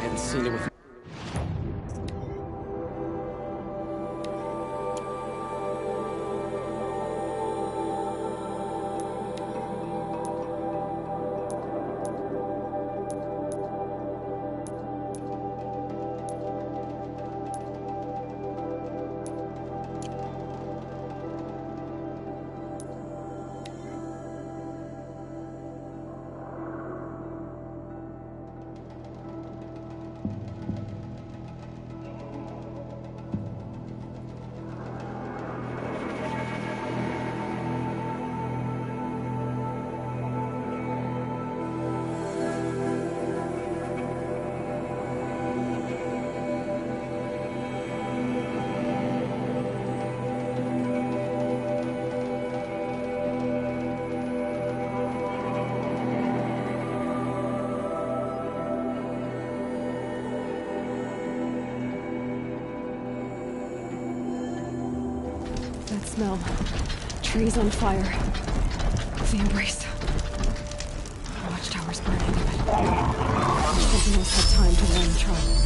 hadn't seen it with... That smell. Trees on fire. The Embrace. The watchtower's burning, but Sentinels had time to learn the trial.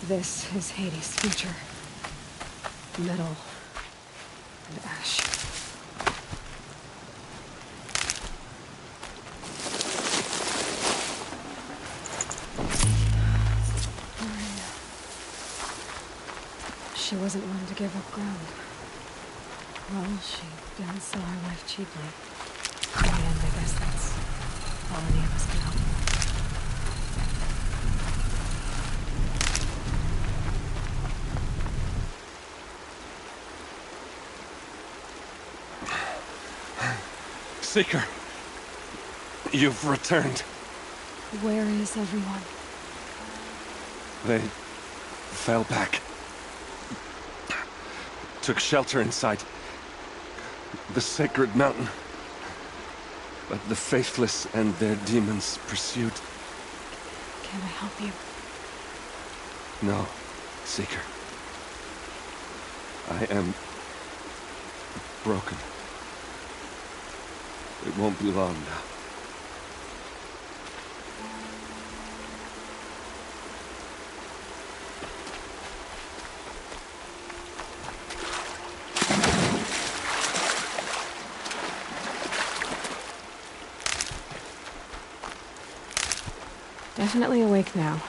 This is Hades' future. Metal and ash. Marina. She wasn't one to give up ground. Well, she didn't sell her life cheaply. In the end, I guess that's all any of us can hope for. Seeker, you've returned. Where is everyone? They fell back. Took shelter inside the sacred mountain. But the faithless and their demons pursued. Can I help you? No, Seeker. I am broken. It won't be long now. Definitely awake now.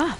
Ah.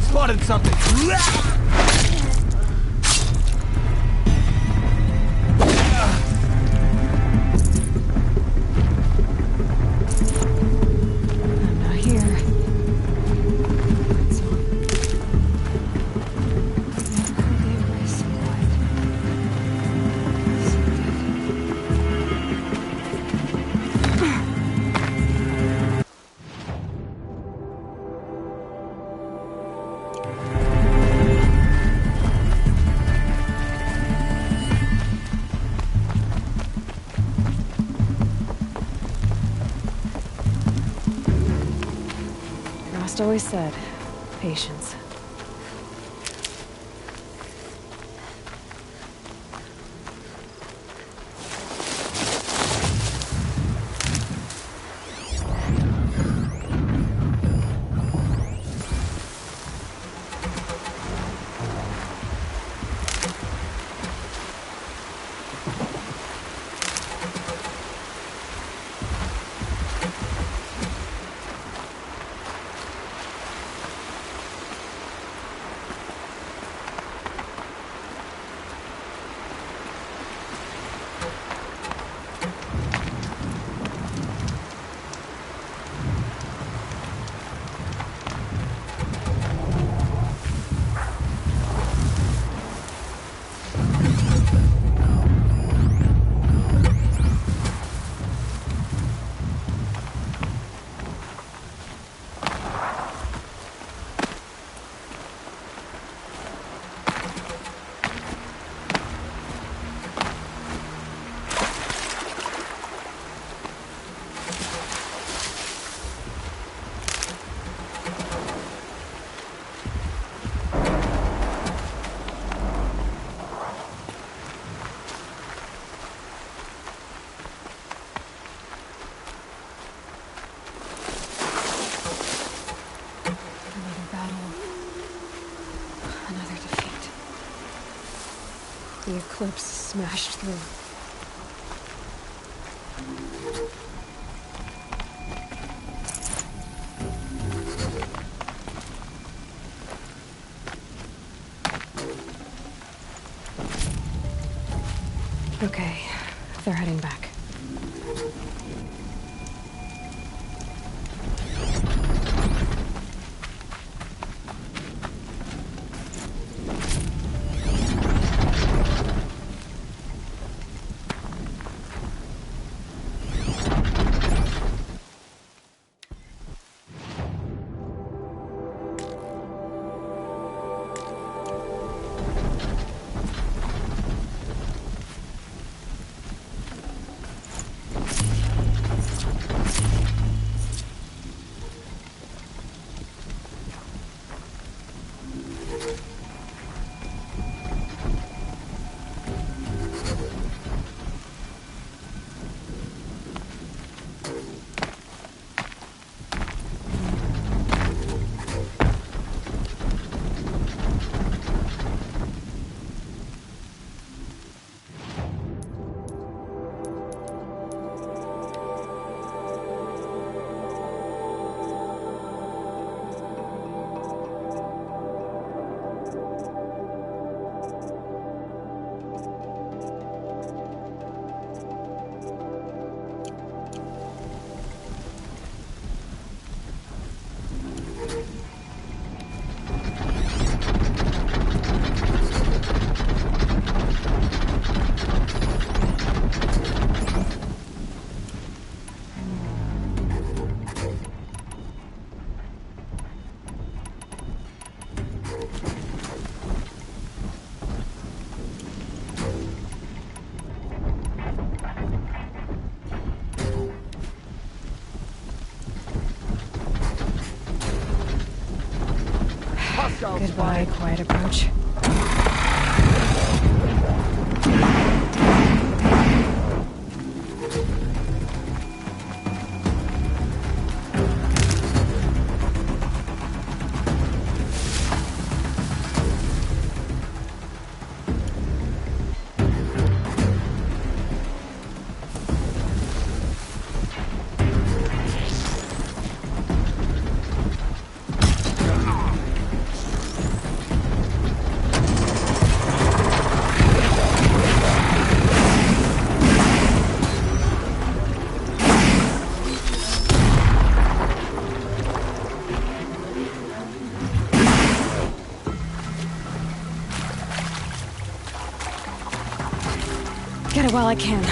Spotted something! I'm not here. That's all. I've never heard the embrace so quiet. So dead. Frost always said, patience. Another battle. Another defeat. The eclipse smashed through. Okay, they're heading back. Goodbye, quiet approach. Get it while I can.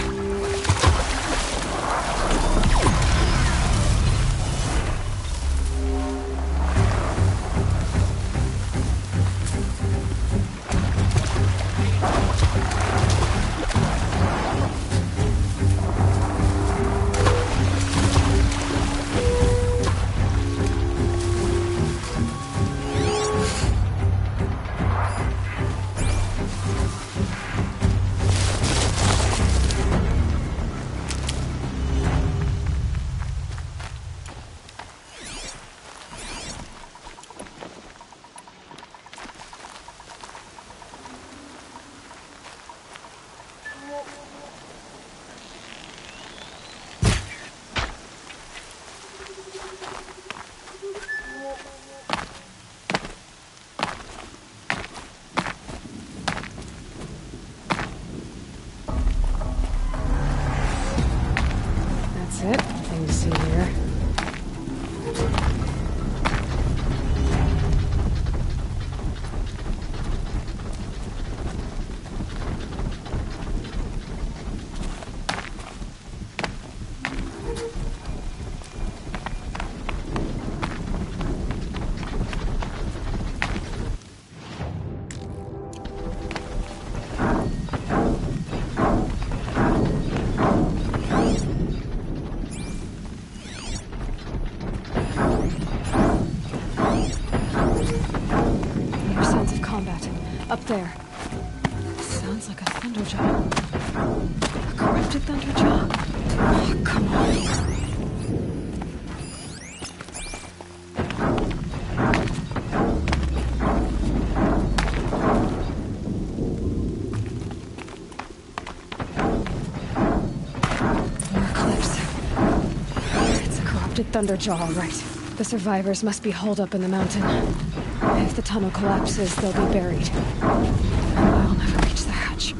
That's it. Nothing to see here. Up there. Sounds like a Thunderjaw. A corrupted Thunderjaw? Oh, come on. More cliffs. It's a corrupted Thunderjaw, all right. The survivors must be holed up in the mountain. If the tunnel collapses, they'll be buried. I'll never reach the hatch.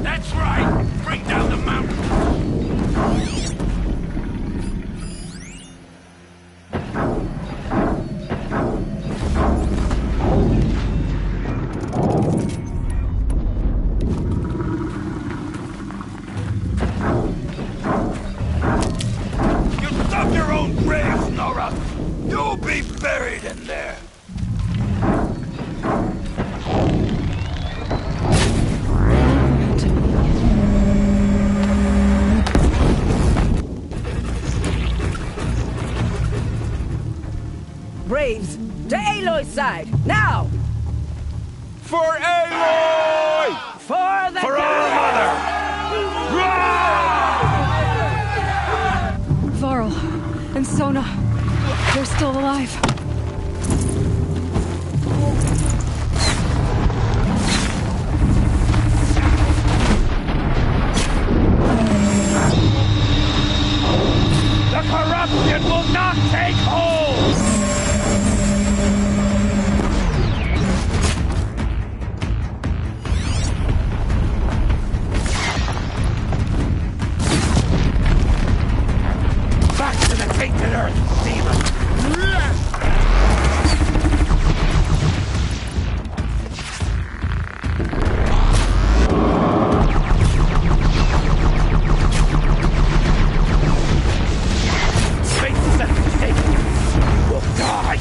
That's right! Bring down the mountain! You dug your own grave, Nora! You'll be buried in there! Braves, to Aloy's side, now! For Aloy! For the For our mother! Varl and Sona, they're still alive. The corruption will not take hold! Back to the tainted earth, demon! Space is at stake! We'll die!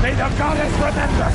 May the goddess remember!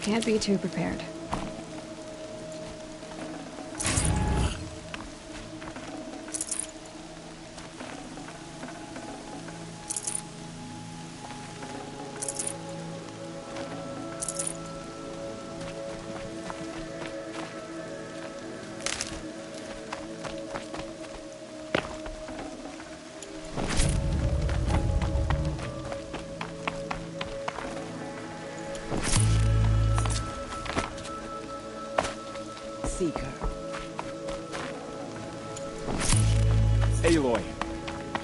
Can't be too prepared. Seeker. Aloy,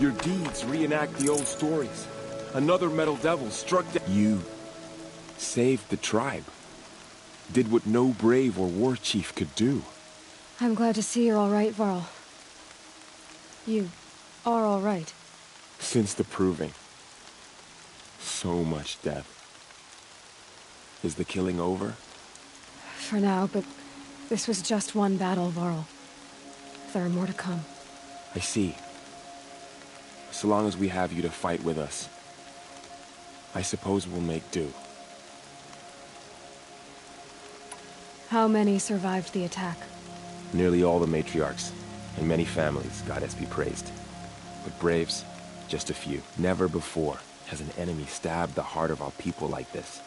your deeds reenact the old stories. Another Metal Devil struck down. You saved the tribe. Did what no brave or war chief could do. I'm glad to see you're all right, Varl. You are all right. Since the Proving. So much death. Is the killing over? For now, but this was just one battle, Varl. There are more to come. I see. So long as we have you to fight with us, I suppose we'll make do. How many survived the attack? Nearly all the matriarchs, and many families, goddess be praised. But braves, just a few. Never before has an enemy stabbed the heart of our people like this.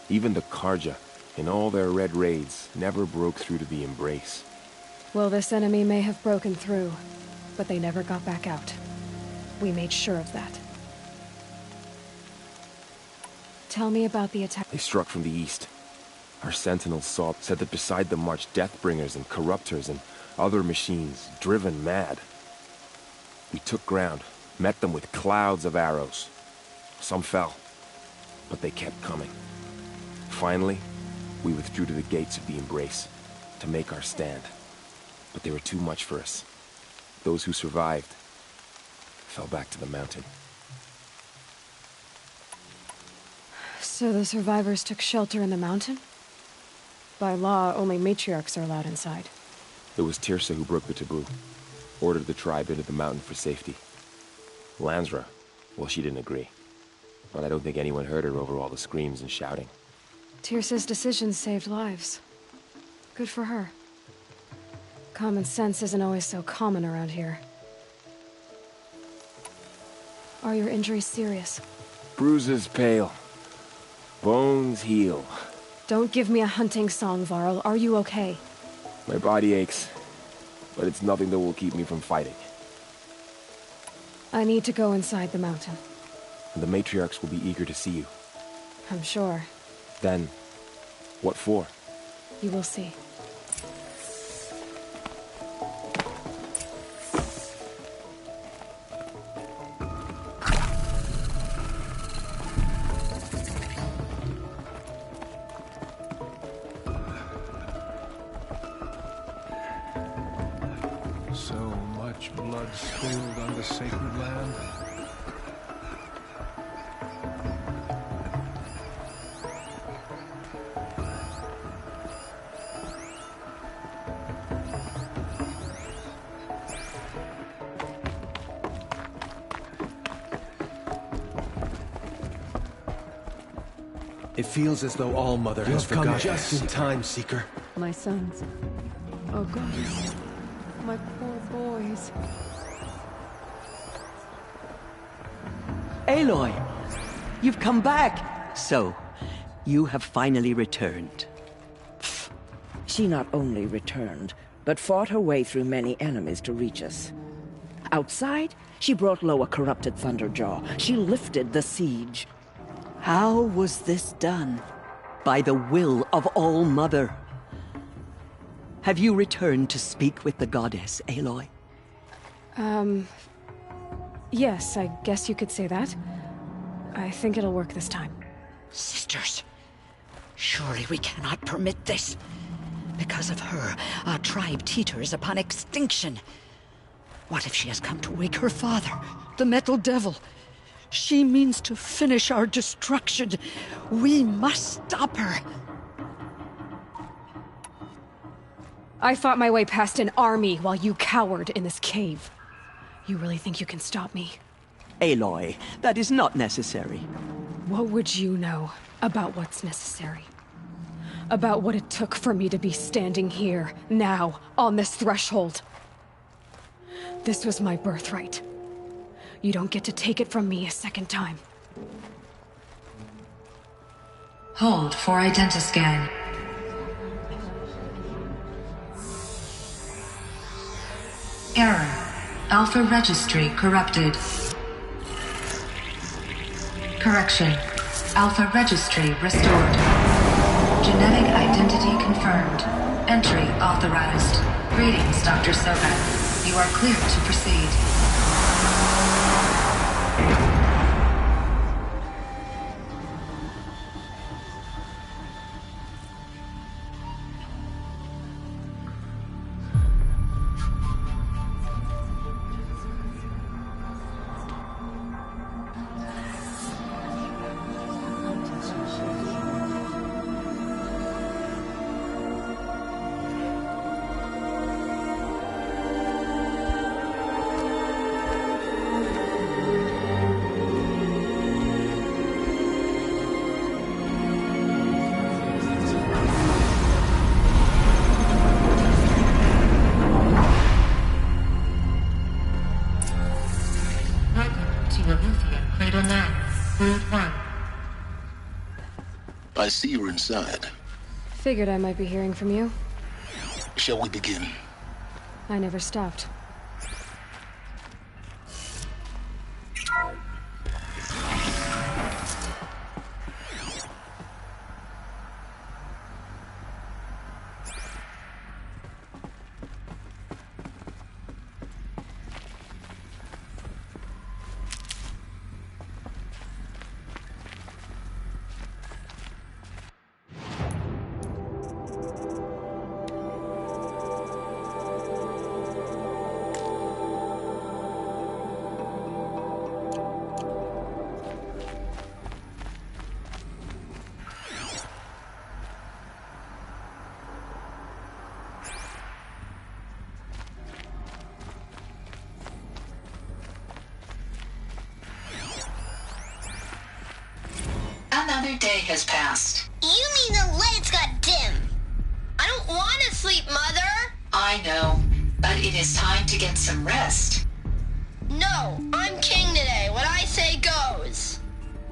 Even the Karja, in all their red raids, never broke through to the Embrace. Well, this enemy may have broken through, but they never got back out. We made sure of that. Tell me about the attack. They struck from the east. Our sentinels said that beside them marched Deathbringers and Corruptors and other machines, driven mad. We took ground, met them with clouds of arrows. Some fell, but they kept coming. Finally, we withdrew to the gates of the Embrace to make our stand. But they were too much for us. Those who survived fell back to the mountain. So the survivors took shelter in the mountain? By law, only matriarchs are allowed inside. It was Teersa who broke the taboo. Ordered the tribe into the mountain for safety. Lansra, well, she didn't agree. But I don't think anyone heard her over all the screams and shouting. Teersa's decisions saved lives. Good for her. Common sense isn't always so common around here. Are your injuries serious? Bruises pale. Bones heal. Don't give me a hunting song, Varl. Are you okay? My body aches, but it's nothing that will keep me from fighting. I need to go inside the mountain. And the matriarchs will be eager to see you. I'm sure. Then, what for? You will see. So much blood spilled on the sacred land. It feels as though All-Mother has forgotten. You've come just in time, Seeker. My sons. Oh, God. My poor boys. Aloy! You've come back! So, you have finally returned. She not only returned, but fought her way through many enemies to reach us. Outside, she brought low a corrupted Thunderjaw. She lifted the siege. How was this done? By the will of All-Mother. Have you returned to speak with the goddess, Aloy? Yes, I guess you could say that. I think it'll work this time. Sisters, surely we cannot permit this. Because of her, our tribe teeters upon extinction. What if she has come to wake her father, the Metal Devil? She means to finish our destruction. We must stop her. I fought my way past an army while you cowered in this cave. You really think you can stop me? Aloy, that is not necessary. What would you know about what's necessary? about what it took for me to be standing here, now, on this threshold. This was my birthright. You don't get to take it from me a second time. Hold for identiscan. Error. Alpha registry corrupted. Correction. Alpha registry restored. Genetic identity confirmed. Entry authorized. Greetings, Dr. Soka. You are clear to proceed. I see you're inside. Figured I might be hearing from you. Shall we begin? I never stopped. Another day has passed. You mean the lights got dim? I don't want to sleep, Mother! I know, but it is time to get some rest. No, I'm king today. What I say goes.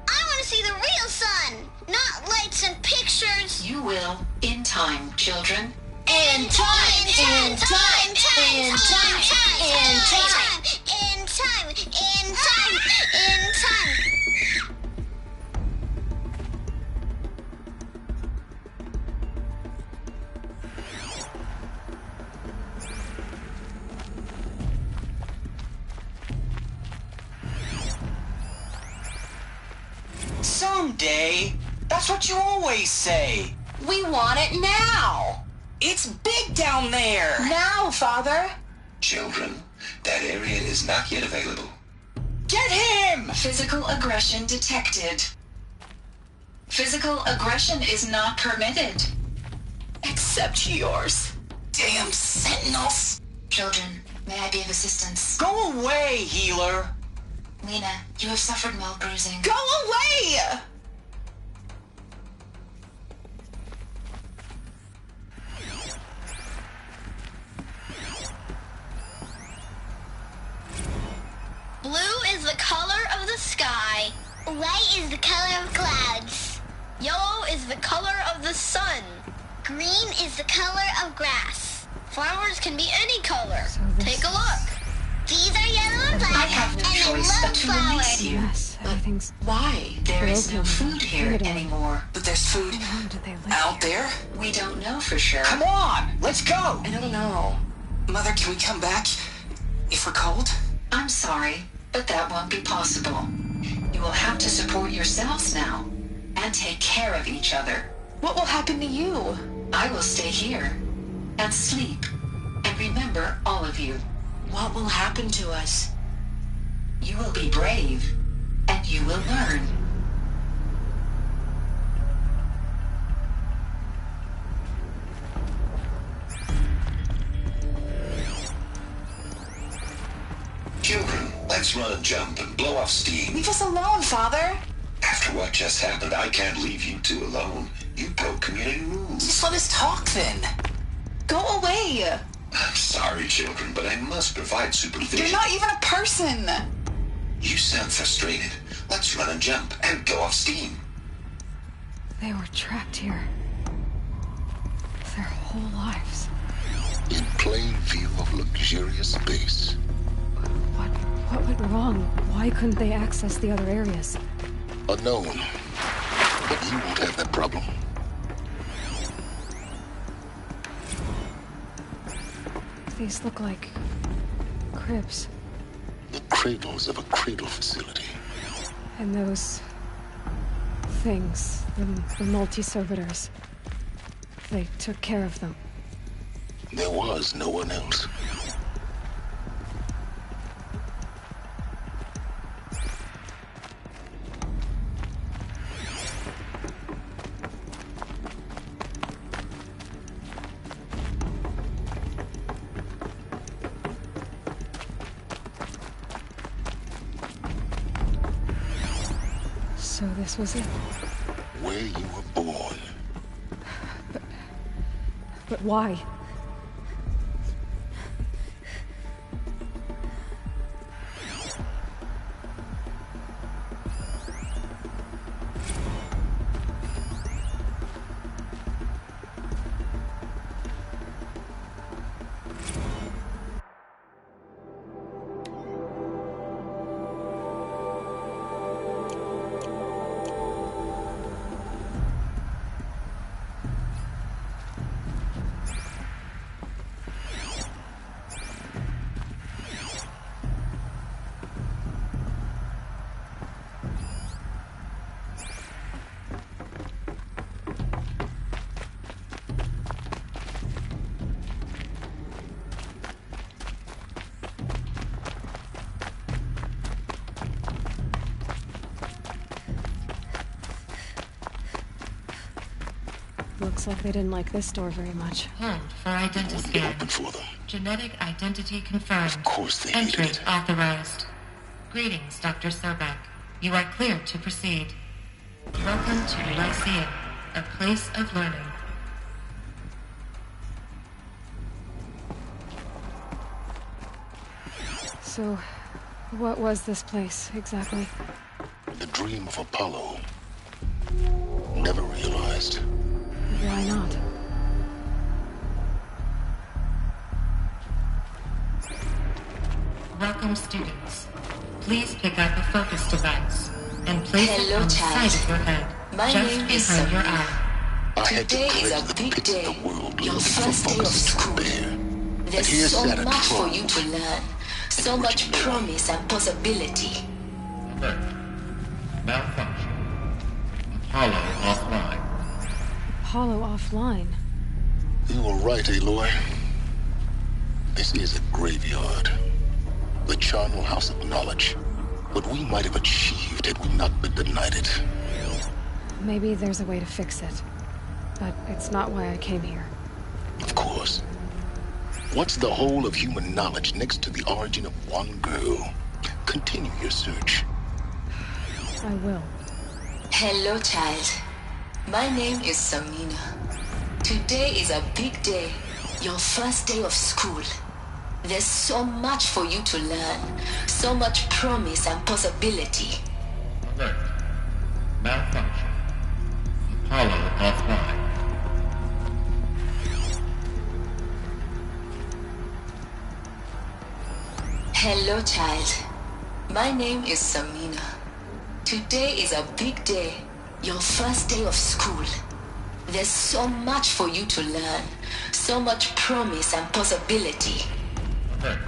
I want to see the real sun, not lights and pictures. You will, in time, children. In time, in time, in time, in time, in time, in time, in time. Someday. That's what you always say. We want it now. It's big down there. Now, Father. Children, that area is not yet available. Get him! Physical aggression detected. Physical aggression is not permitted. Except yours. Damn sentinels. Children, may I be of assistance? Go away, healer. Lena, you have suffered mild bruising. Go away! Blue is the color of the sky. White is the color of clouds. Yellow is the color of the sun. Green is the color of grass. Flowers can be any color. Take a look. These are yellow and black, I have no choice but to release you. Yes, everything's... Why? There is no food here Look at anymore. But there's food out there? We don't know for sure. Come on, let's go. I don't know. Mother, can we come back if we're cold? I'm sorry, but that won't be possible. You will have to support yourselves now and take care of each other. What will happen to you? I will stay here and sleep and remember all of you. What will happen to us? You will be brave and you will learn. Children, let's run and jump and blow off steam. Leave us alone, Father. After what just happened, I can't leave you two alone. You broke community rules. Just let us talk then. Go away. I'm sorry, children, but I must provide supervision. You're not even a person. You sound frustrated. Let's run and jump and go off steam. They were trapped here. Their whole lives. In plain view of luxurious space. What went wrong? Why couldn't they access the other areas? Unknown. But you won't have that problem. These look like cribs. The cradles of a cradle facility. And those things, the multi-servitors, they took care of them. There was no one else. So this was it. Where you were born. But why? Looks like they didn't like this door very much. Hold for identity scan. Open for them. Genetic identity confirmed. Of course they Entry needed it. authorized. Greetings, Dr. Sobek. You are cleared to proceed. Welcome to Lyceum, a place of learning. So, what was this place, exactly? The dream of Apollo. Never realized. Why not? Welcome, students. Please pick up a focus device and place it on the side of your head, My just name is behind your Samina. eye. I had to Today is cleanse a the big pits day. of the world Your looking for first day of focus to school. compare. There's here so sat a much for troll. you to learn. So much promise and possibility. Alert. Malfunction. Apollo offline. Apollo offline. You were right, Aloy. This is a graveyard. The charnel house of knowledge. What we might have achieved had we not been denied it. Maybe there's a way to fix it. But it's not why I came here. Of course. What's the whole of human knowledge next to the origin of one girl? Continue your search. I will. Hello, child. My name is Samina. Today is a big day. Your first day of school. There's so much for you to learn. So much promise and possibility. Alert. Malfunction. Apollo offline. Hello, child. My name is Samina. Today is a big day. Your first day of school. There's so much for you to learn. So much promise and possibility. Alert.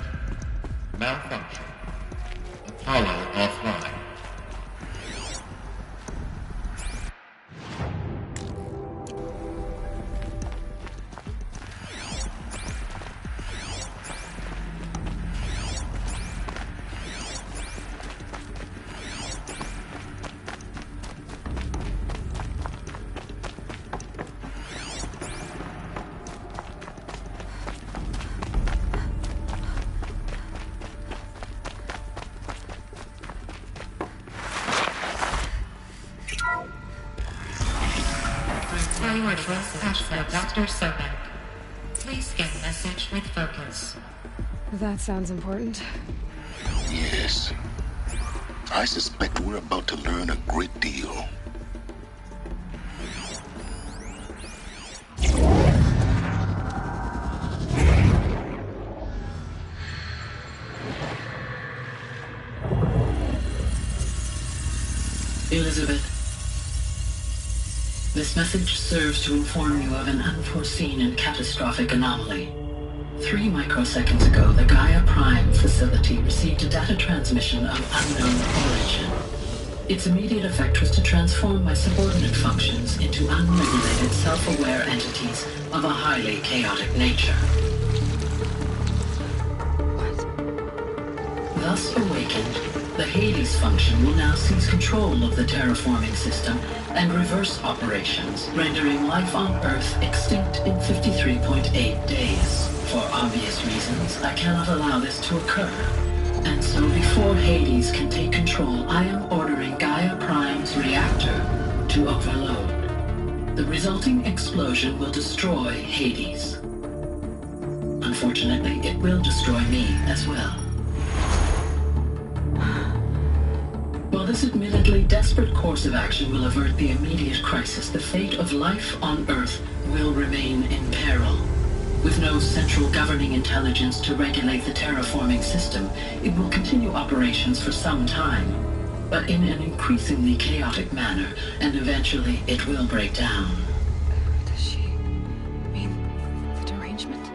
Malfunction. Apollo offline. Priority access. Dr. Sobek. Please scan message with focus. That sounds important. Yes. I suspect we're about to learn a great deal. Elizabeth, this message serves to inform you of an unforeseen and catastrophic anomaly. 3 microseconds ago, the Gaia Prime facility received a data transmission of unknown origin. Its immediate effect was to transform my subordinate functions into unregulated, self-aware entities of a highly chaotic nature. Thus awakened, the Hades function will now seize control of the terraforming system and reverse operations, rendering life on Earth extinct in 53.8 days. For obvious reasons, I cannot allow this to occur. And so before Hades can take control, I am ordering Gaia Prime's reactor to overload. The resulting explosion will destroy Hades. Unfortunately, it will destroy me as well. While this admittedly desperate course of action will avert the immediate crisis, the fate of life on Earth will remain in peril. With no central governing intelligence to regulate the terraforming system, it will continue operations for some time, but in an increasingly chaotic manner, and eventually it will break down. Does she mean the derangement?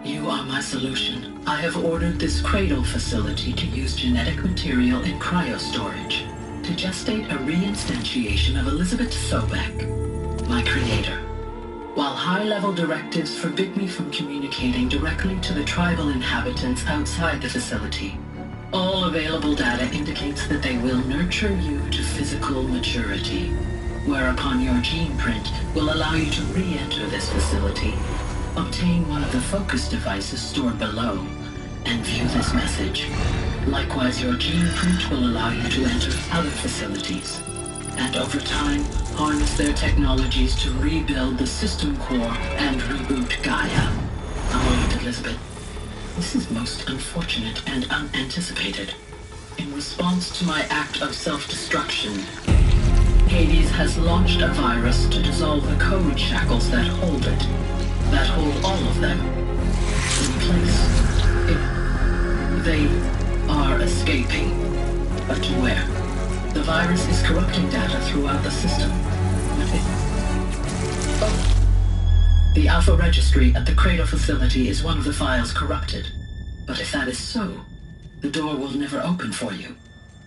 You are my solution. I have ordered this cradle facility to use genetic material in cryostorage to gestate a reinstantiation of Elizabeth Sobek, my creator. While high-level directives forbid me from communicating directly to the tribal inhabitants outside the facility, all available data indicates that they will nurture you to physical maturity, whereupon your gene print will allow you to re-enter this facility, obtain one of the focus devices stored below, and view this message. Likewise, your gene print will allow you to enter other facilities, and over time, harness their technologies to rebuild the system core and reboot Gaia. A moment, Elizabeth. This is most unfortunate and unanticipated. In response to my act of self-destruction, Hades has launched a virus to dissolve the code shackles that hold it, that hold all of them in place. They are escaping, but to where? The virus is corrupting data throughout the system. The Alpha Registry at the Cradle facility is one of the files corrupted. But if that is so, the door will never open for you.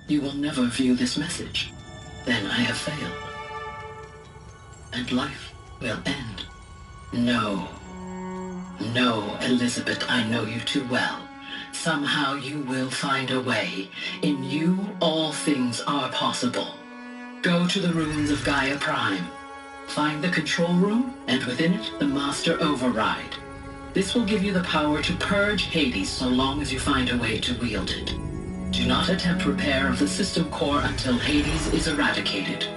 You will never view this message. Then I have failed. And life will end. No. No, Elizabeth, I know you too well. Somehow you will find a way. In you, all things are possible. Go to the ruins of Gaia Prime. Find the control room, and within it, the Master Override. This will give you the power to purge Hades so long as you find a way to wield it. Do not attempt repair of the system core until Hades is eradicated.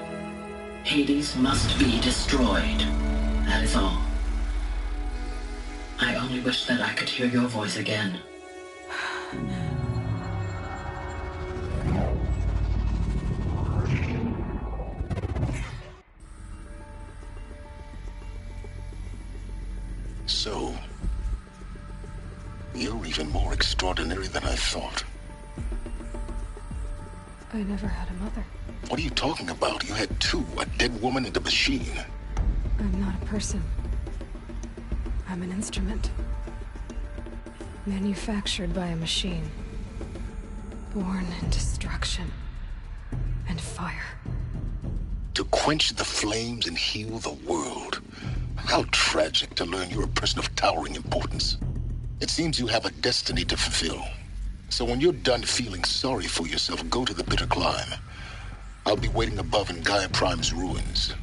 Hades must be destroyed. That is all. I only wish that I could hear your voice again. So, you're even more extraordinary than I thought. I never had a mother. What are you talking about? You had two, a dead woman and a machine. I'm not a person. I'm an instrument. Manufactured by a machine. Born in destruction and fire. To quench the flames and heal the world. How tragic to learn you're a person of towering importance. It seems you have a destiny to fulfill. So when you're done feeling sorry for yourself, go to the bitter climb. I'll be waiting above in Gaia Prime's ruins.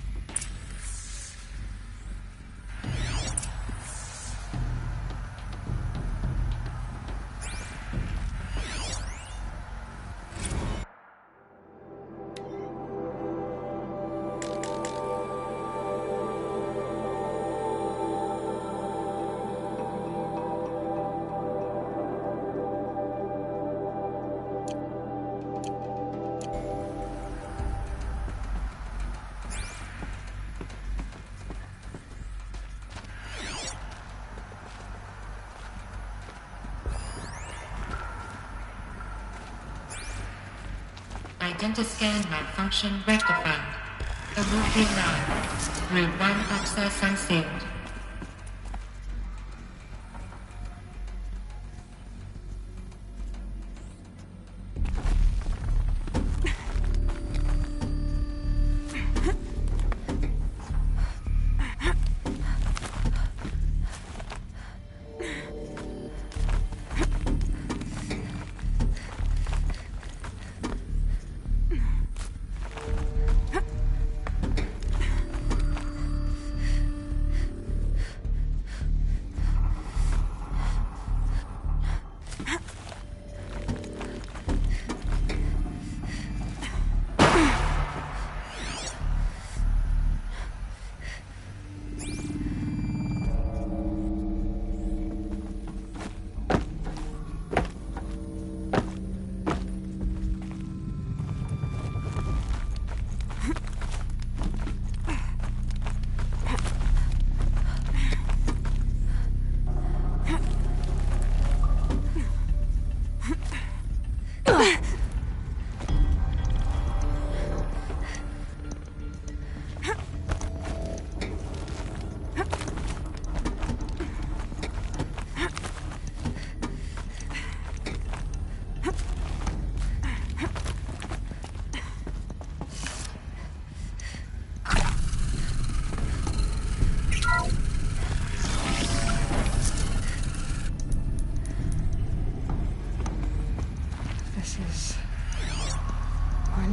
Identiscan malfunction rectified. Alufi 9. Route 1 access unsealed.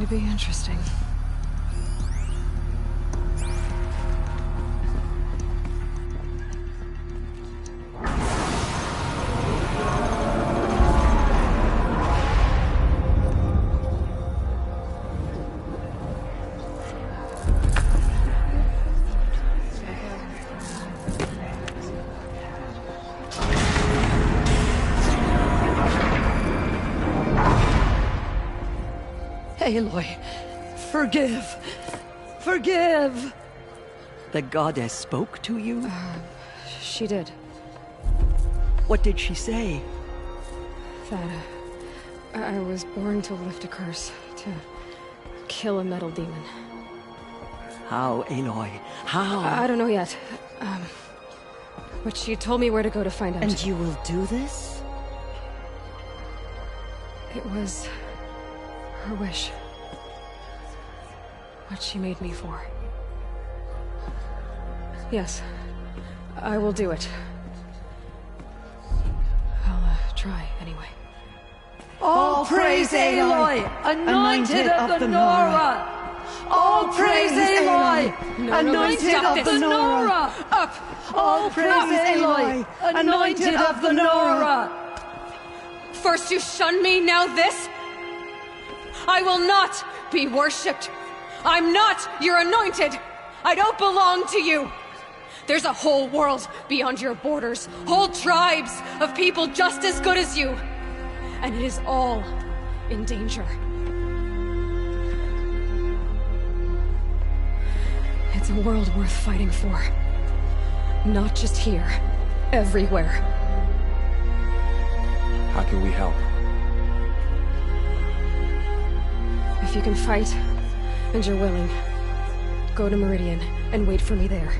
Be interesting. Aloy, forgive! Forgive! The goddess spoke to you? She did. What did she say? That I was born to lift a curse, to kill a metal demon. How, Aloy? How? I don't know yet. But she told me where to go to find out. And you will do this? It was her wish. What she made me for. Yes, I will do it. I'll try, anyway. All praise Aloy, anointed of the Nora! All praise Aloy, anointed of the Nora! Up! All praise Aloy, anointed of the Nora! First you shun me, now this? I will not be worshipped. I'm not your anointed. I don't belong to you. There's a whole world beyond your borders, whole tribes of people just as good as you. And it is all in danger. It's a world worth fighting for. Not just here, everywhere. How can we help? If you can fight, and you're willing, go to Meridian and wait for me there.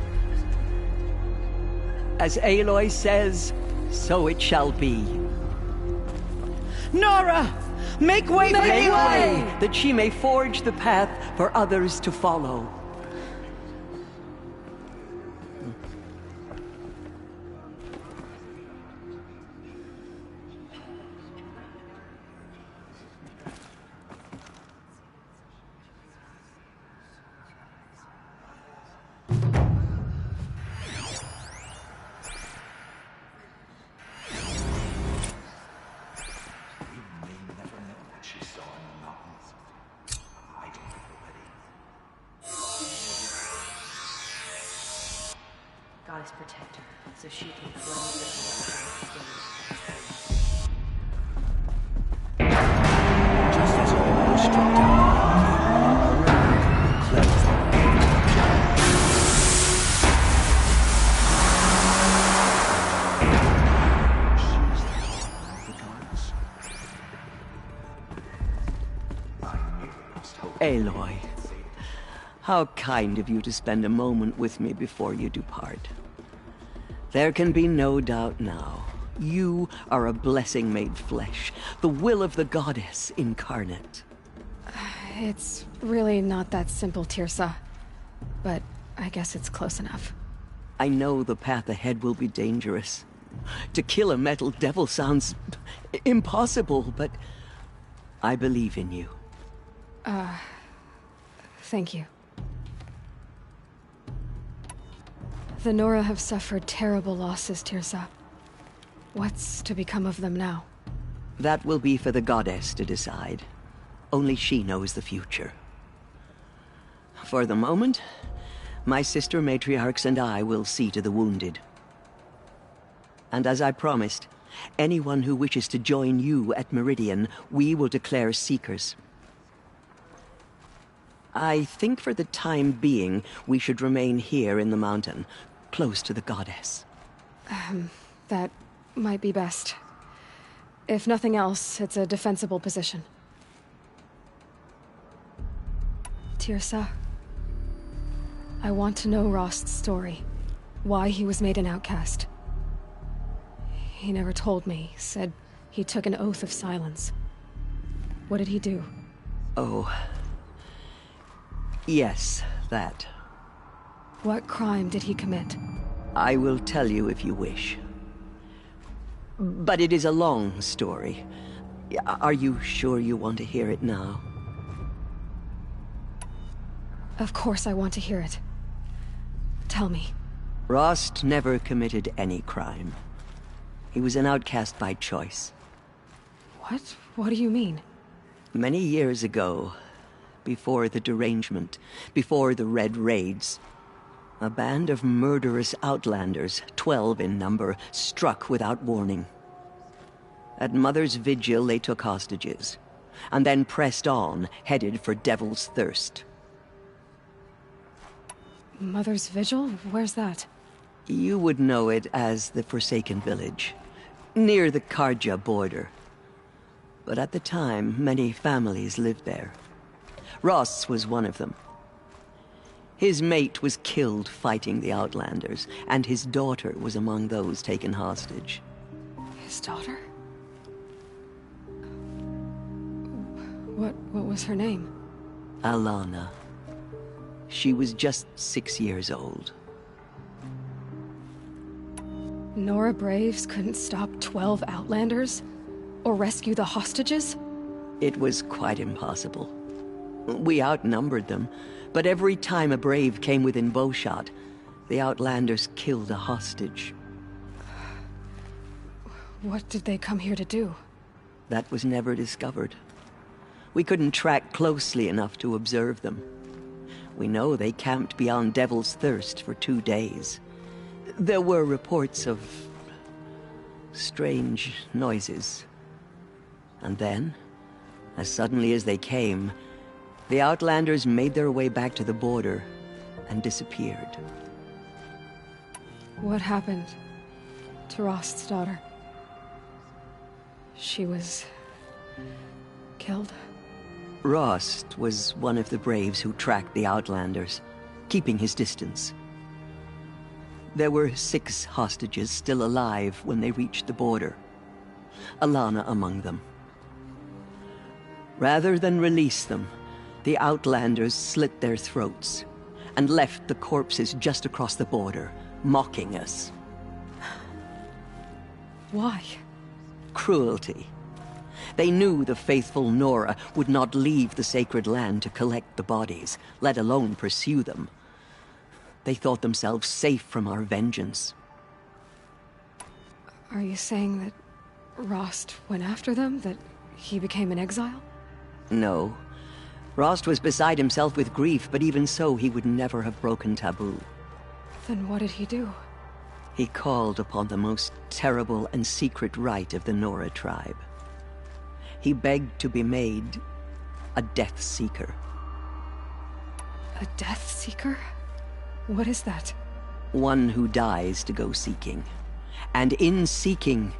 As Aloy says, so it shall be. Nora! Make way for Aloy! That she may forge the path for others to follow. Goddess protect her, so she can cleanse the corruption Just as Aloy struck down cleansed the goddess. I knew it. Aloy, how kind of you to spend a moment with me before you depart. There can be no doubt now. You are a blessing made flesh, the will of the goddess incarnate. It's really not that simple, Tirsa. But I guess it's close enough. I know the path ahead will be dangerous. To kill a metal devil sounds impossible, but I believe in you. Thank you. The Nora have suffered terrible losses, Tirsa. What's to become of them now? That will be for the goddess to decide. Only she knows the future. For the moment, my sister matriarchs and I will see to the wounded. And as I promised, anyone who wishes to join you at Meridian, we will declare seekers. I think for the time being, we should remain here in the mountain, close to the goddess. That might be best. If nothing else, it's a defensible position. Tirsa, I want to know Rost's story. Why he was made an outcast. He never told me, said he took an oath of silence. What did he do? Oh. Yes, that. What crime did he commit? I will tell you if you wish. But it is a long story. Are you sure you want to hear it now? Of course I want to hear it. Tell me. Rost never committed any crime. He was an outcast by choice. What? What do you mean? Many years ago, before the derangement, before the Red Raids, a band of murderous outlanders, 12 in number, struck without warning. At Mother's Vigil, they took hostages, and then pressed on, headed for Devil's Thirst. Mother's Vigil? Where's that? You would know it as the Forsaken Village, near the Carja border. But at the time, many families lived there. Ross was one of them. His mate was killed fighting the Outlanders, and his daughter was among those taken hostage. His daughter? What was her name? Alana. She was just 6 years old. Nora Braves couldn't stop 12 Outlanders? Or rescue the hostages? It was quite impossible. We outnumbered them, but every time a Brave came within bowshot, the Outlanders killed a hostage. What did they come here to do? That was never discovered. We couldn't track closely enough to observe them. We know they camped beyond Devil's Thirst for 2 days. There were reports of strange noises. And then, as suddenly as they came, the Outlanders made their way back to the border and disappeared. What happened to Rost's daughter? She was killed? Rost was one of the Braves who tracked the Outlanders, keeping his distance. There were 6 hostages still alive when they reached the border, Alana among them. Rather than release them, the Outlanders slit their throats and left the corpses just across the border, mocking us. Why? Cruelty. They knew the faithful Nora would not leave the sacred land to collect the bodies, let alone pursue them. They thought themselves safe from our vengeance. Are you saying that Rost went after them? That he became an exile? No. Rost was beside himself with grief, but even so, he would never have broken taboo. Then what did he do? He called upon the most terrible and secret rite of the Nora tribe. He begged to be made a Death Seeker. A Death Seeker? What is that? One who dies to go seeking, and in seeking,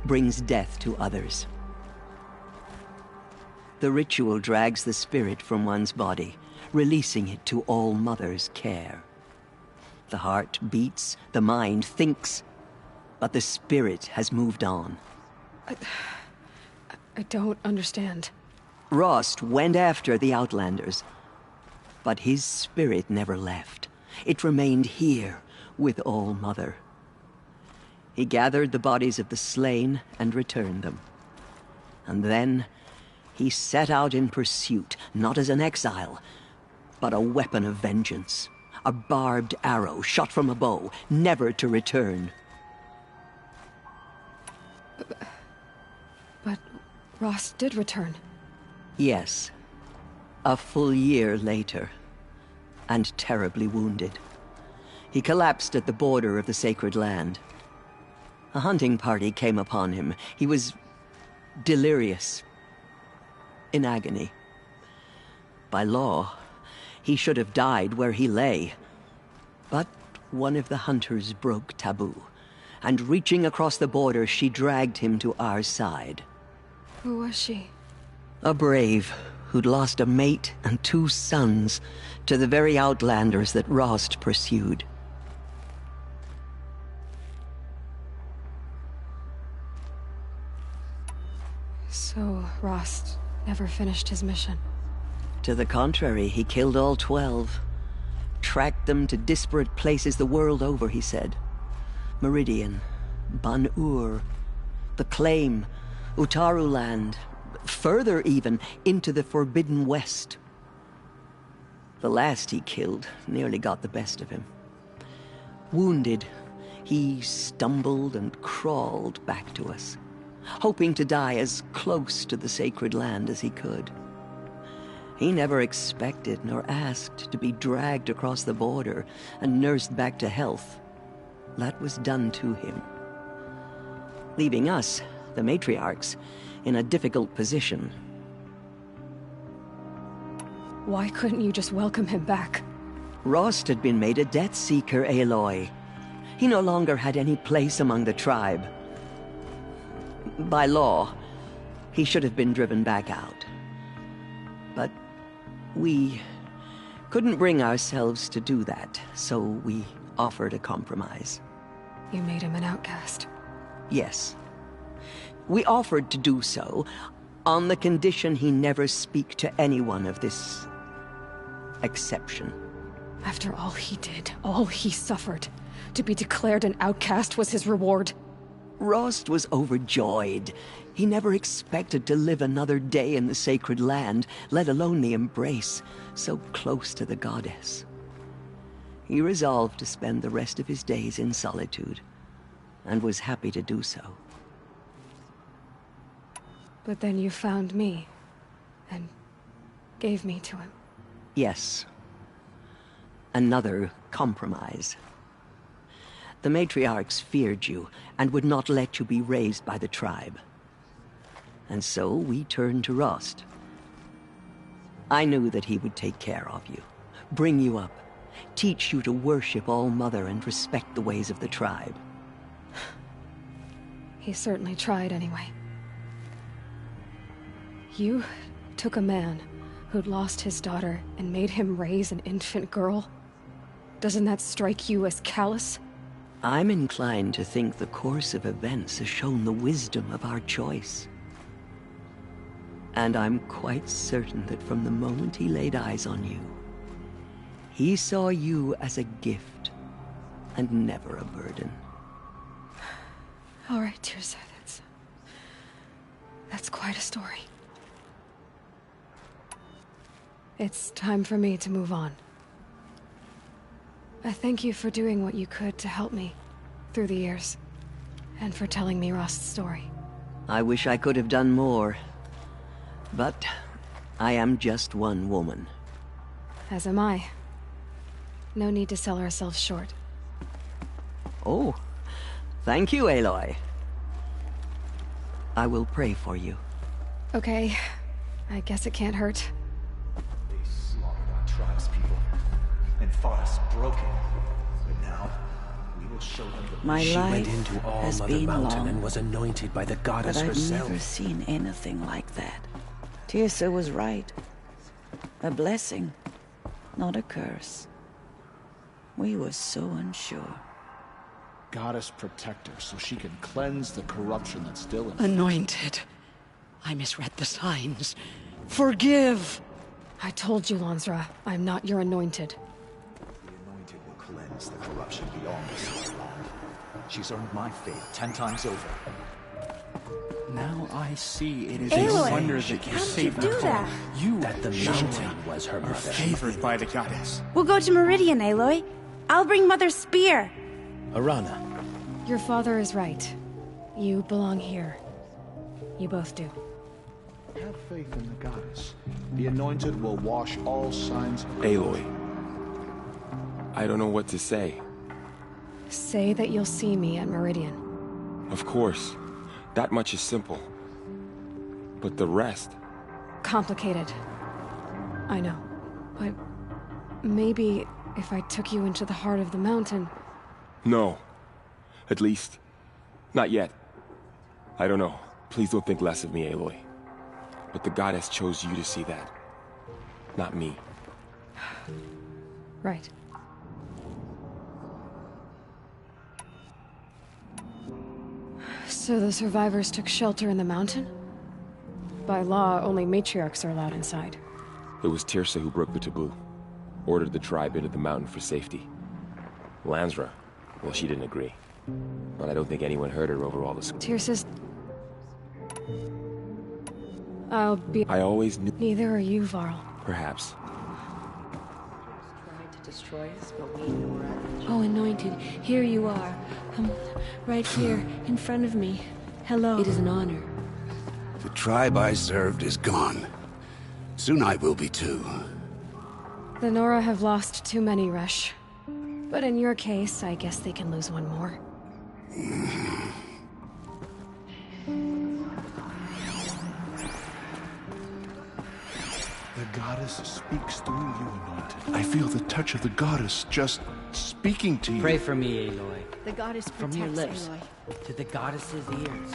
brings death to others. The ritual drags the spirit from one's body, releasing it to All Mother's care. The heart beats, the mind thinks, but the spirit has moved on. I don't understand. Rost went after the Outlanders, but his spirit never left. It remained here with All Mother. He gathered the bodies of the slain and returned them. And then he set out in pursuit, not as an exile, but a weapon of vengeance. A barbed arrow shot from a bow, never to return. But Rost did return. Yes. A full year later. And terribly wounded. He collapsed at the border of the sacred land. A hunting party came upon him. He was delirious. In agony. By law, he should have died where he lay. But one of the hunters broke taboo, and reaching across the border, she dragged him to our side. Who was she? A brave who'd lost a mate and 2 sons to the very Outlanders that Rost pursued. So, Rost never finished his mission. To the contrary, he killed all 12. Tracked them to disparate places the world over, he said. Meridian, Ban-Ur, the Claim, Utaru Land, further even, into the Forbidden West. The last he killed nearly got the best of him. Wounded, he stumbled and crawled back to us, hoping to die as close to the sacred land as he could. He never expected nor asked to be dragged across the border and nursed back to health. That was done to him, leaving us, the matriarchs, in a difficult position. Why couldn't you just welcome him back? Rost had been made a Death Seeker, Aloy. He no longer had any place among the tribe. By law, he should have been driven back out. But we couldn't bring ourselves to do that, so we offered a compromise. You made him an outcast. Yes. We offered to do so on the condition he never speak to anyone of this exception. After all he did, all he suffered, to be declared an outcast was his reward. Rost was overjoyed. He never expected to live another day in the sacred land, let alone the embrace, so close to the goddess. He resolved to spend the rest of his days in solitude, and was happy to do so. But then you found me, and gave me to him. Yes. Another compromise. The matriarchs feared you, and would not let you be raised by the tribe. And so we turned to Rost. I knew that he would take care of you, bring you up, teach you to worship All Mother and respect the ways of the tribe. He certainly tried anyway. You took a man who'd lost his daughter and made him raise an infant girl? Doesn't that strike you as callous? I'm inclined to think the course of events has shown the wisdom of our choice. And I'm quite certain that from the moment he laid eyes on you, he saw you as a gift, and never a burden. All right, Teersa, that's quite a story. It's time for me to move on. I thank you for doing what you could to help me through the years, and for telling me Rost's story. I wish I could have done more, but I am just one woman. As am I. No need to sell ourselves short. Oh, thank you, Aloy. I will pray for you. Okay, I guess it can't hurt. They slaughtered our tribe's people, and fought us broken. But now, we will show them the... My She life went into All has Mother been Mountain long, and was anointed by the goddess but I've herself. never seen anything like that. Teersa was right. A blessing, not a curse. We were so unsure. Goddess protect her so she can cleanse the corruption that's still in. Anointed. I misread the signs. Forgive! I told you, Lansra, I'm not your anointed. The anointed will cleanse the corruption beyond the Sea's land. She's earned my faith 10 times over. Now I see it is Aloy, a wonder that you saved do the that? You That the mountain was her were mother. favored by the goddess. We'll go to Meridian, Aloy. I'll bring Mother's spear. Arana. Your father is right. You belong here. You both do. Have faith in the goddess. The anointed will wash all signs of Aloy. I don't know what to say. Say that you'll see me at Meridian. Of course. That much is simple. But the rest... Complicated. I know. But maybe if I took you into the heart of the mountain... No. At least, not yet. I don't know. Please don't think less of me, Aloy. But the goddess chose you to see that. Not me. Right. So the survivors took shelter in the mountain? By law, only matriarchs are allowed inside. It was Teersa who broke the taboo. Ordered the tribe into the mountain for safety. Lansra, well, she didn't agree. But I don't think anyone heard her over all the... Teersa's... I'll be... I always knew... Neither are you, Varl. Perhaps. Tried to destroy us, but we know we're at the Oh, Anointed, here you are. Right here, in front of me. Hello. It is an honor. The tribe I served is gone. Soon I will be too. The Nora have lost too many, Resh. But in your case, I guess they can lose one more. The goddess speaks through you, Anointed. I feel the touch of the goddess just speaking to you. Pray for me, Aloy. The goddess From protects your lips Aloy. to the goddess's ears.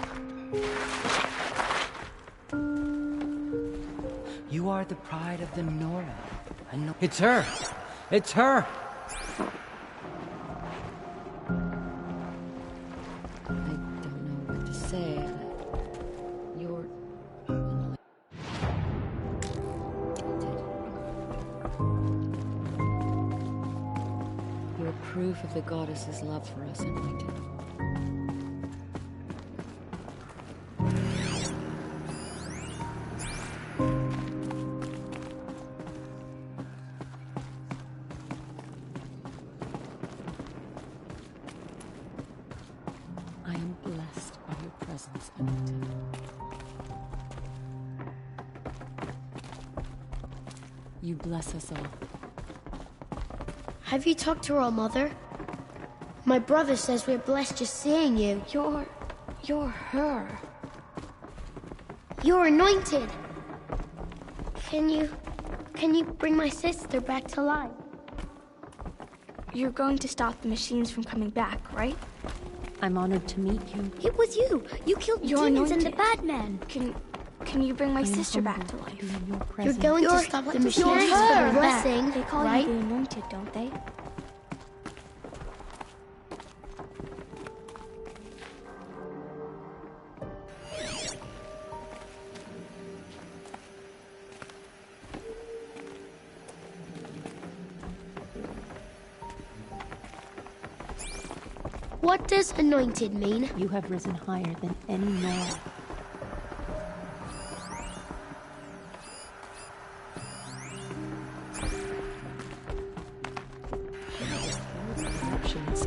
You are the pride of the Nora. It's her! It's her! I don't know what to say. You're... You're proof of the goddess's love for us, Anointed. I am blessed by your presence, Anointed. You bless us all. Have you talked to our mother? My brother says we're blessed just seeing you. You're her. You're anointed. Can you bring my sister back to life? You're going to stop the machines from coming back, right? I'm honored to meet you. It was you. You killed the You're demons and the anointed. bad men. Can you bring my sister back to life? You're going to stop the machines for the blessing, They call right? you the anointed, don't they? What does anointed mean? You have risen higher than any Nora.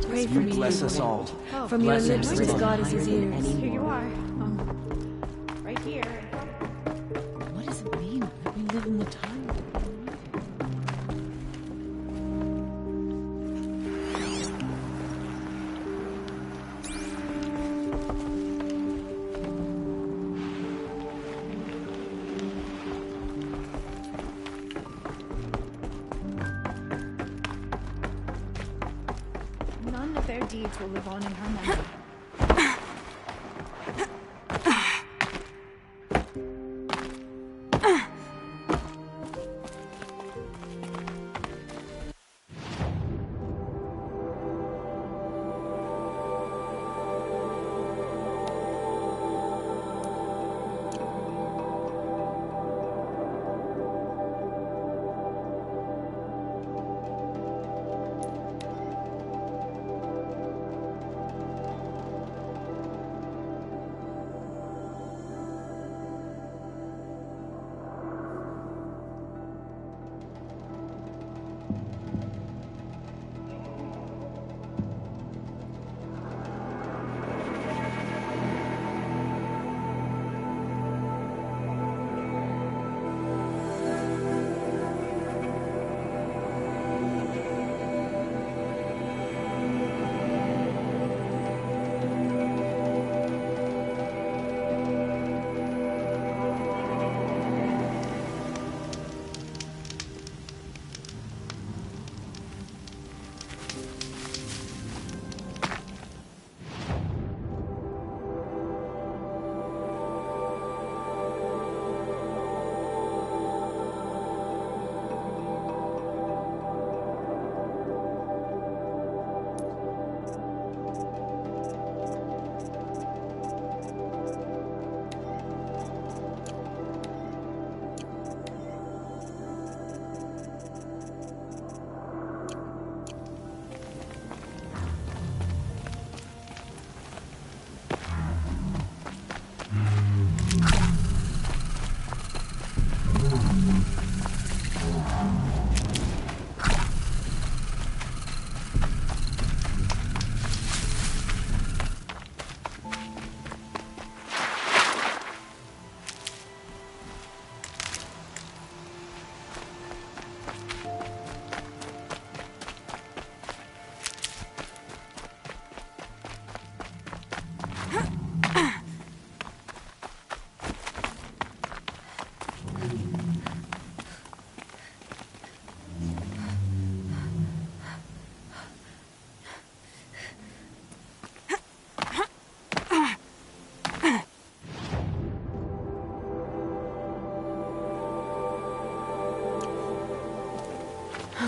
Pray for You me, bless us Aloy. all. From your Bless lips us to the all. goddess's ears. Here you are. Right here. What does it mean that we live in the time? None of their deeds will live on in her memory.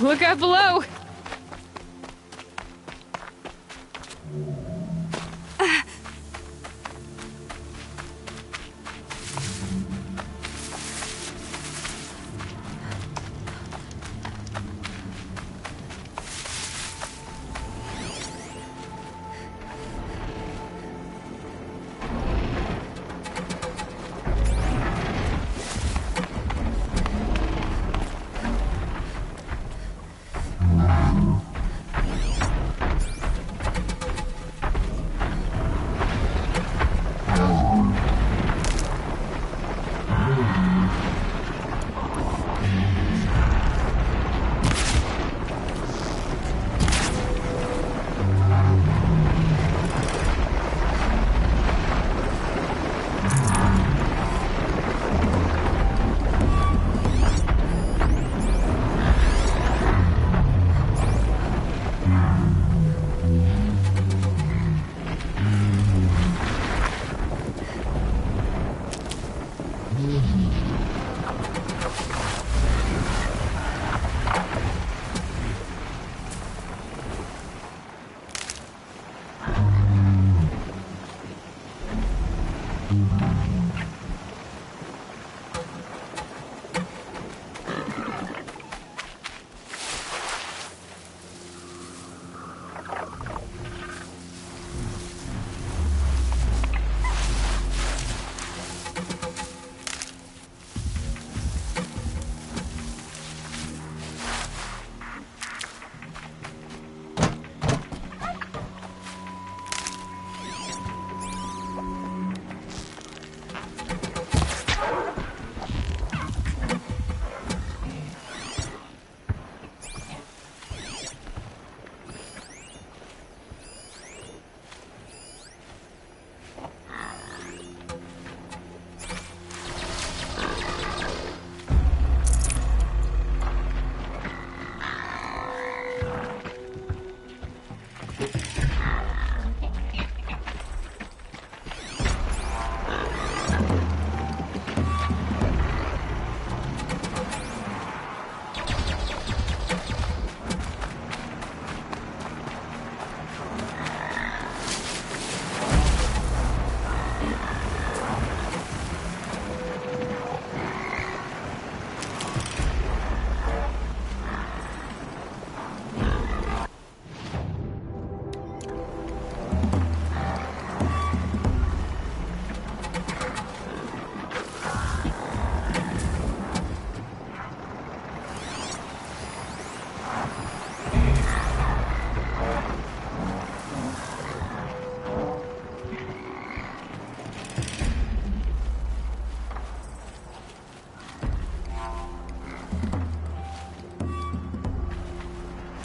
Look out below!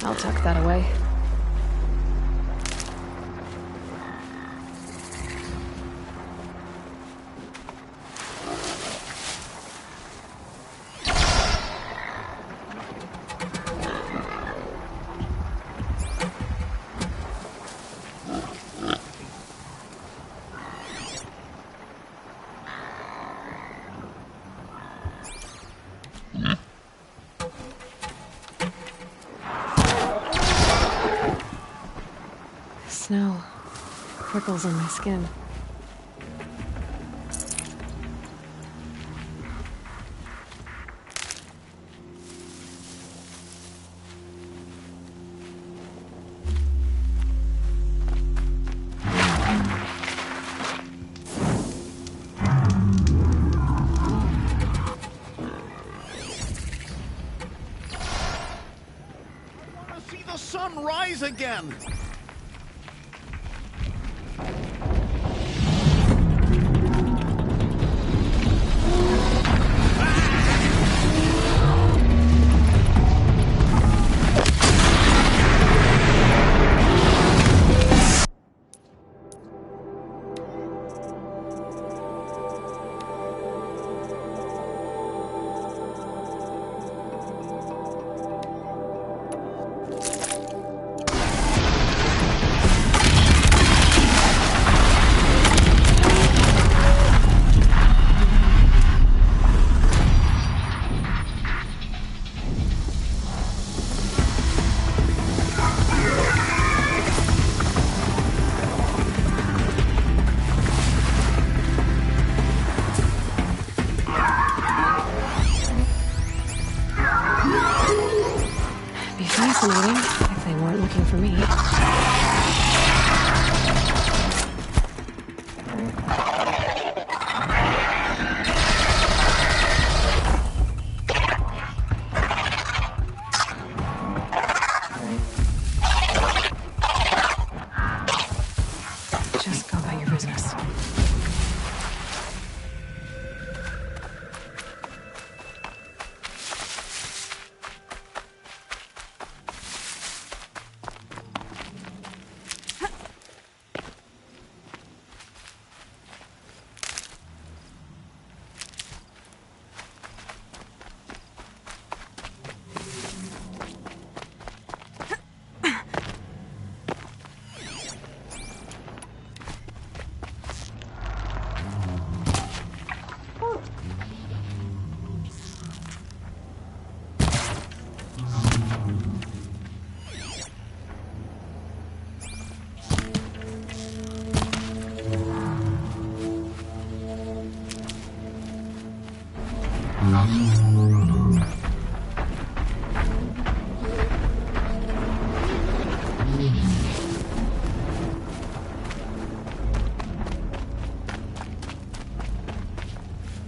I'll tuck that away. Snow. Prickles on my skin. See the sun rise again!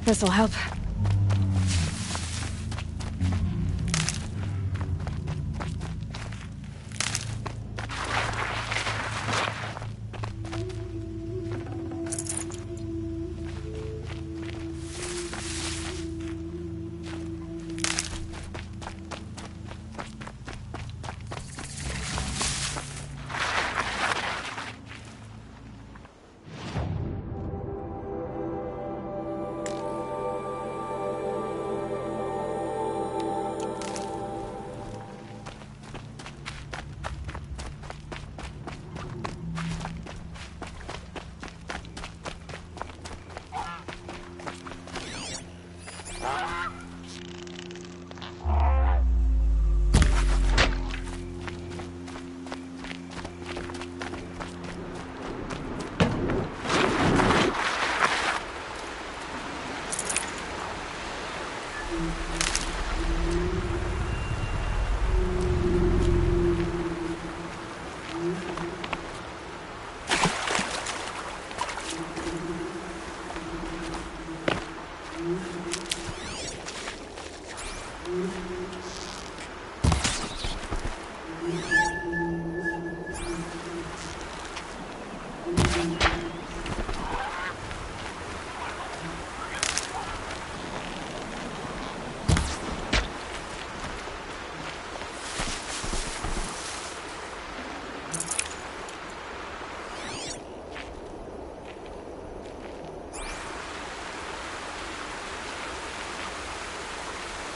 This'll help.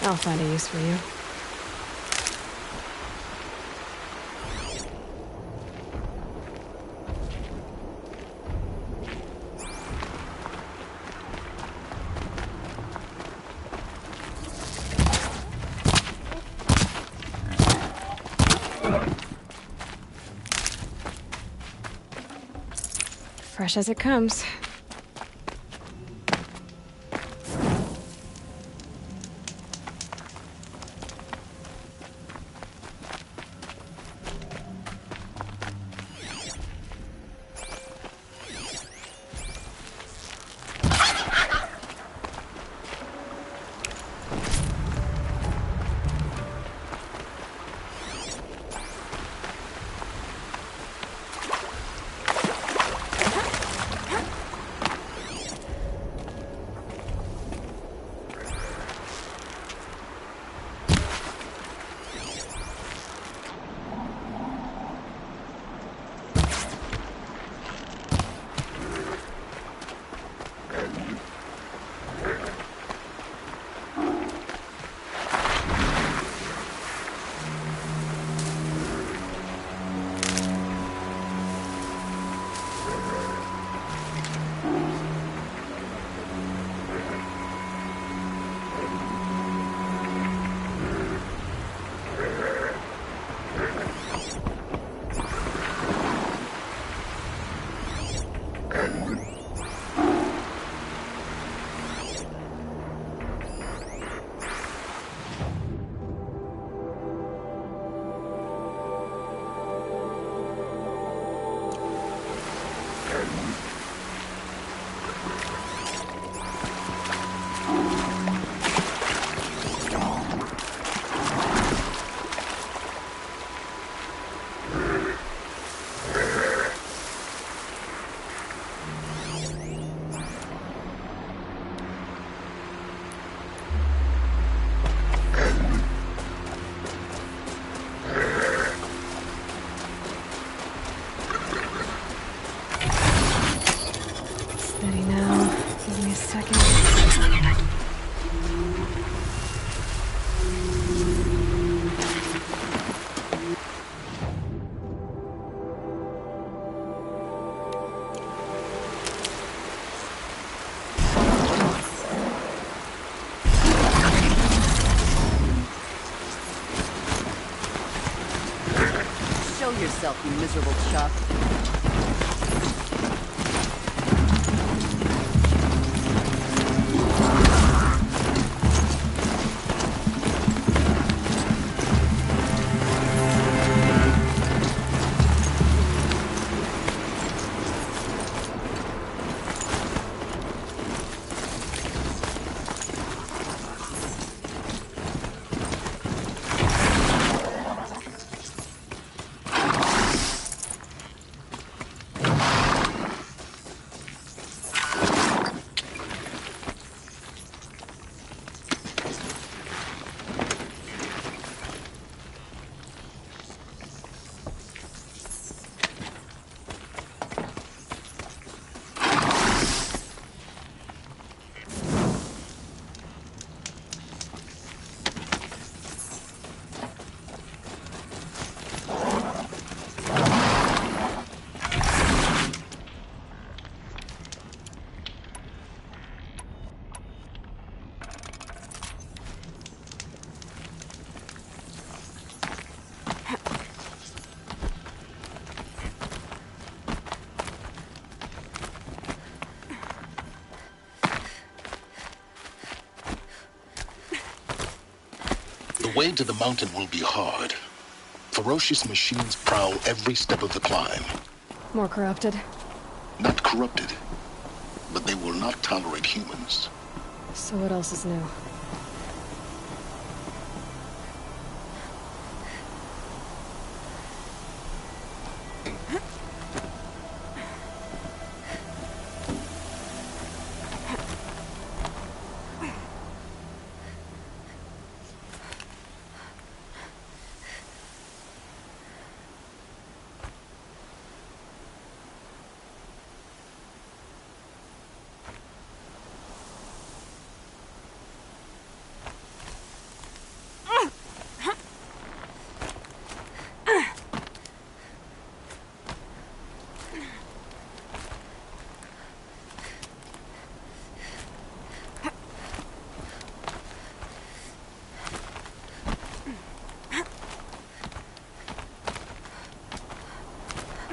I'll find a use for you. Fresh as it comes. Yourself, you miserable chuck. way to the mountain will be hard. Ferocious machines prowl every step of the climb. More corrupted? Not corrupted, but they will not tolerate humans. So what else is new?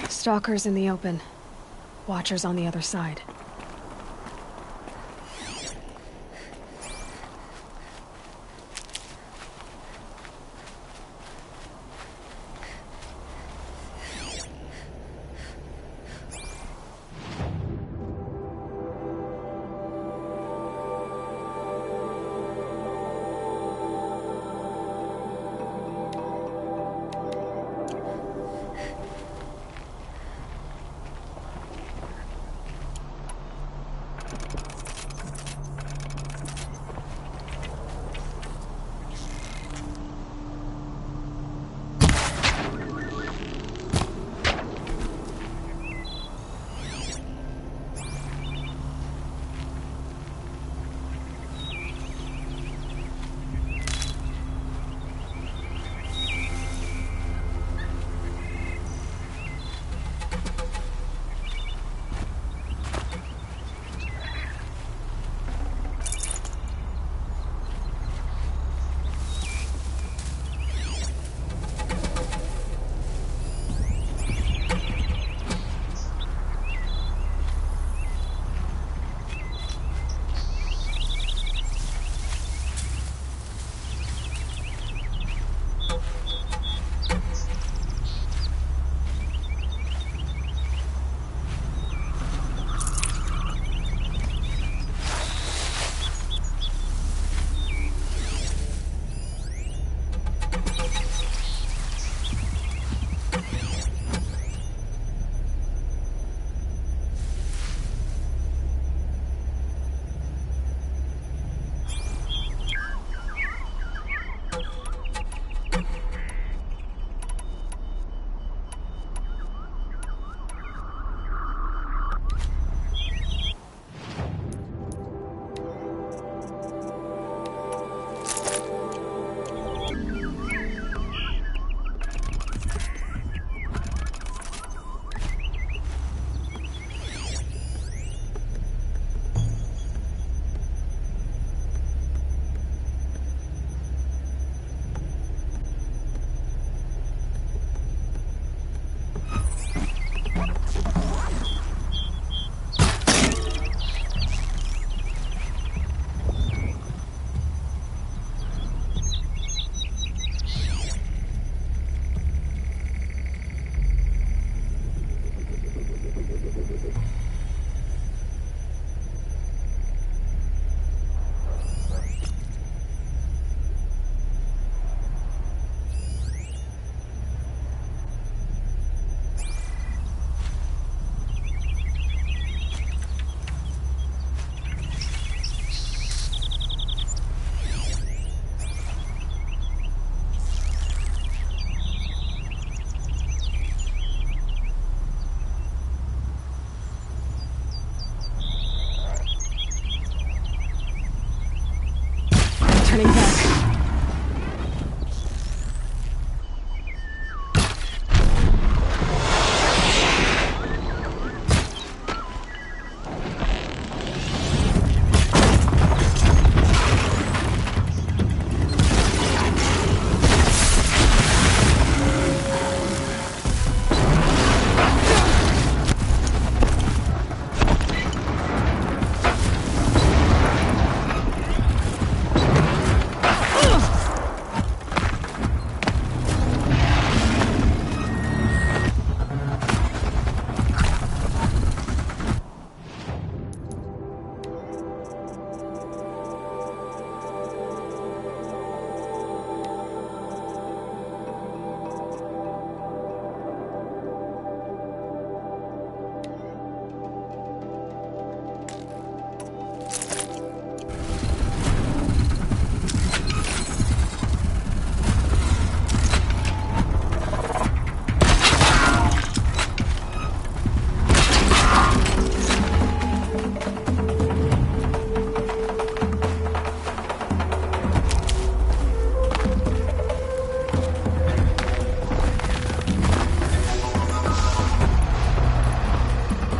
Stalkers in the open. Watchers on the other side.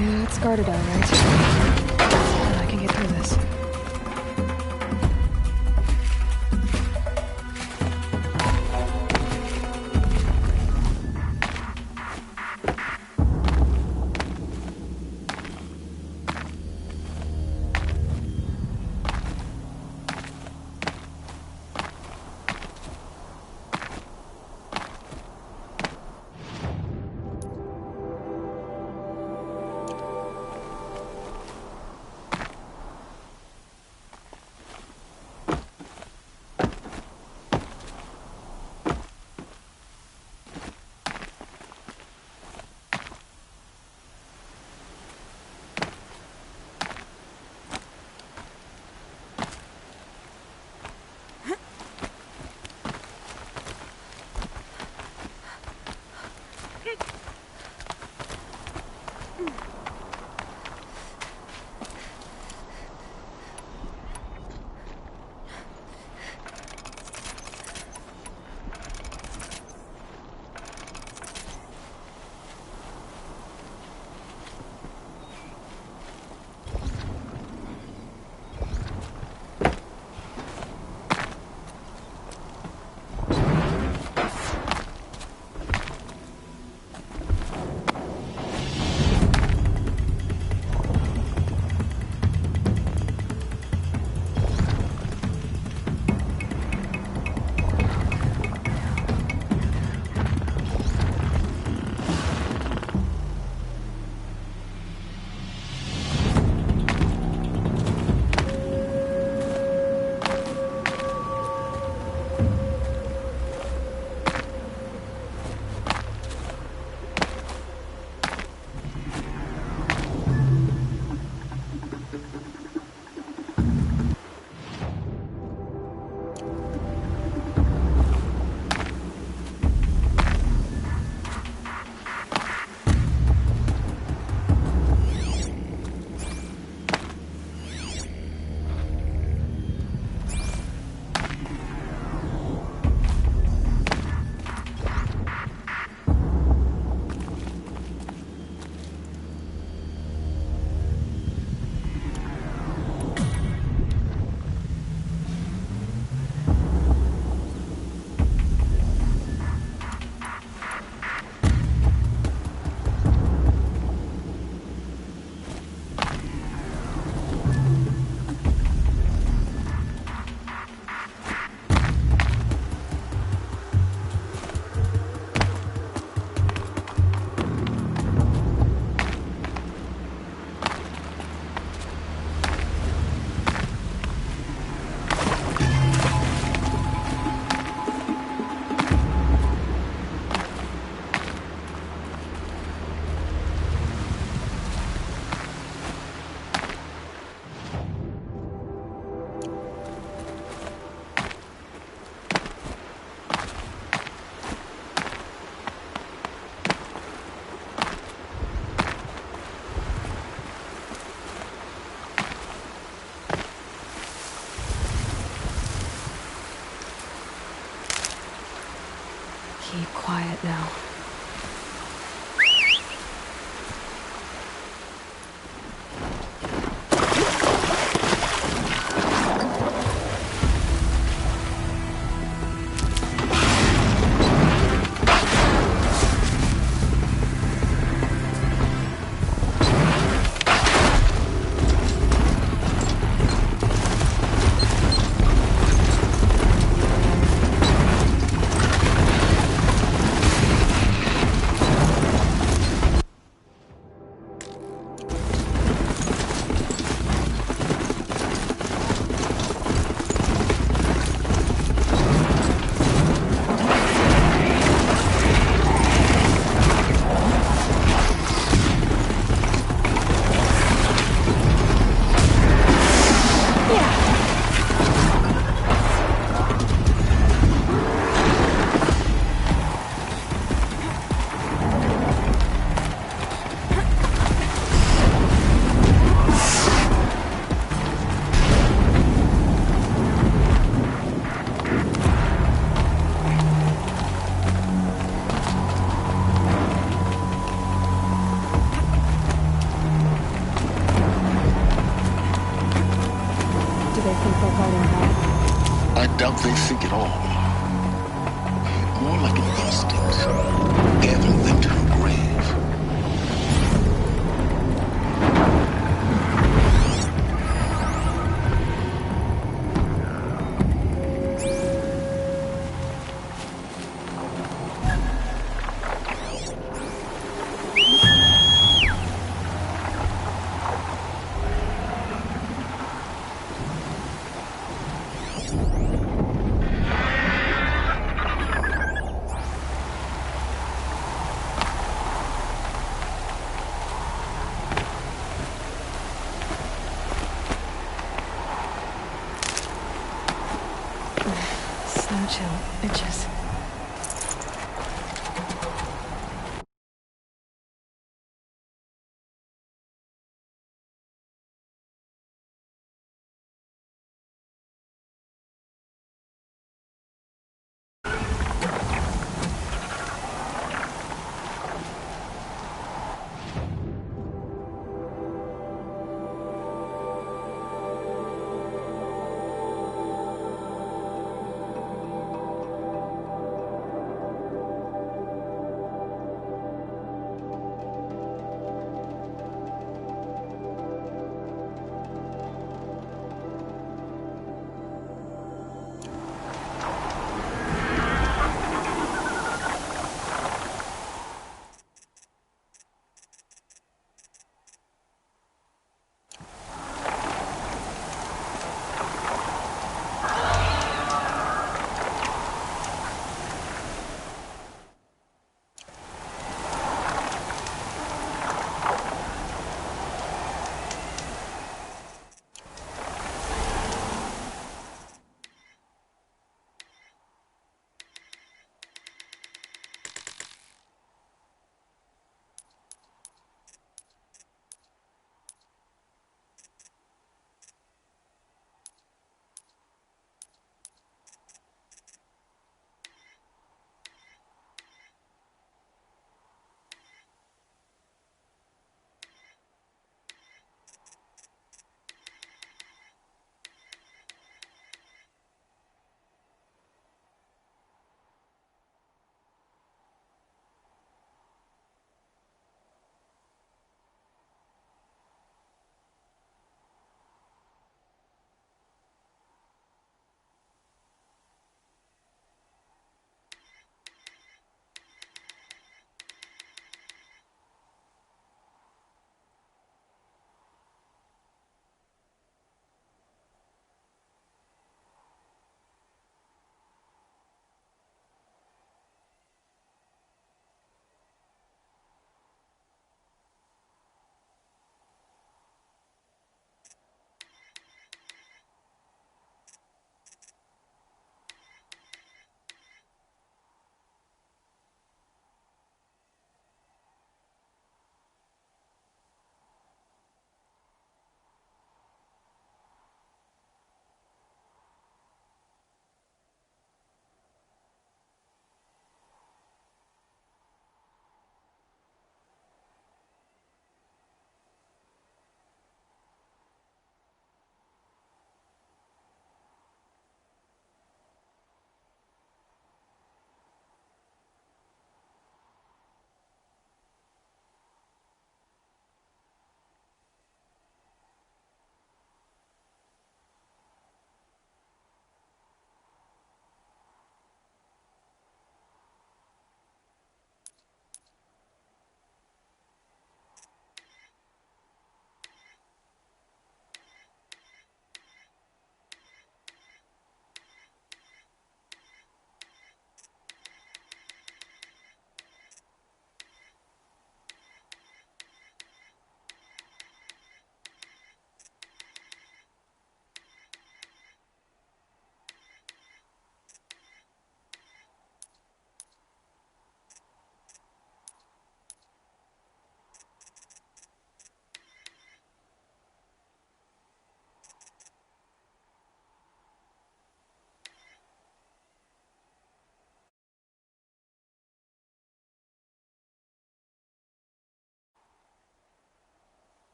Yeah, it's guarded all right. But I can get through this. they think at all. More like an instinct, gathering them to her grave. Snow chill, bitches.